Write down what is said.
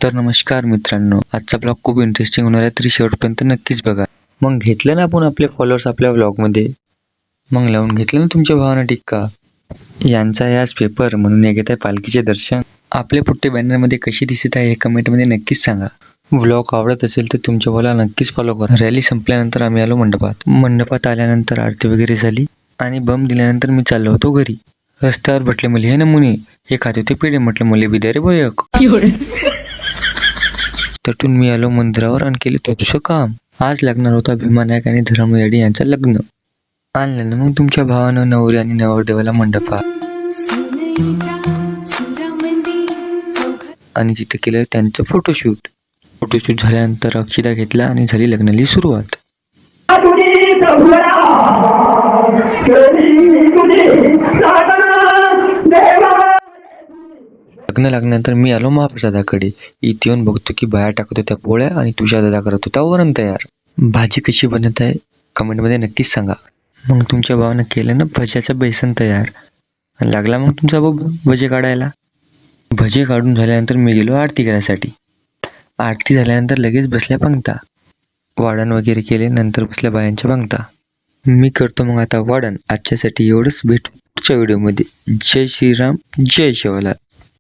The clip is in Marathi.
तर नमस्कार मित्रांनो, आजचा ब्लॉग खूप इंटरेस्टिंग होणार आहे, तरी शेवटपर्यंत नक्कीच बघा. मग घेतलं ना आपण आपले फॉलोअर्स आपल्या ब्लॉगमध्ये, मग लावून घेतलं ना तुमच्या भावानं टिक्का. यांचा याच पेपर म्हणून एक येत आहे पालखीचे दर्शन. आपले पुट्टे बॅनरमध्ये कशी दिसत आहे हे कमेंटमध्ये नक्कीच सांगा. व्लॉग आवडत असेल तर तुमच्या भावाला नक्कीच फॉलो करा. रॅली संपल्यानंतर आम्ही आलो मंडपात आल्यानंतर आरती वगैरे झाली आणि बम दिल्यानंतर मी चाललो होतो घरी. रस्त्यावर भेटले मुली, हे नमुने हे खात होते पेढे. म्हटलं मुले बी द्या रे बोयक. त्यातून मी आलो मंदिरावर आणि केले तुझं काम. आज लागणार होता भीमा नायक आणि धर्मयाडी यांचं लग्न. आणलं ना मग तुमच्या भावानं नवरी आणि नवरदेवाला मंडपात आणि जिथे केलं त्यांचं फोटोशूट झाल्यानंतर अक्षिता घेतला आणि झाली लग्नाली सुरुवात. लग्न लागल्यानंतर मी आलो महाप्रसादाकडे. इथे येऊन बघतो की बाया टाकत होत्या पोळ्या आणि तुझ्या दादा करत होता वरण तयार. भाजी कशी बनत आहे कमेंटमध्ये नक्कीच सांगा. मग तुमच्या भावानं केलं ना भज्याचं बेसन तयार. लागला मग तुमचा भाऊ भजे काढायला. भजे काढून झाल्यानंतर मी गेलो आरती करायसाठी. आरती झाल्यानंतर लगेच बसल्या पंक्ता. वाढण वगैरे केले, नंतर बसल्या बायांच्या पंक्ता. मी करतो मग आता वाढण. आजच्यासाठी एवढंच, भेटू पुढच्या व्हिडिओमध्ये. जय श्रीराम, जय शिवलाल.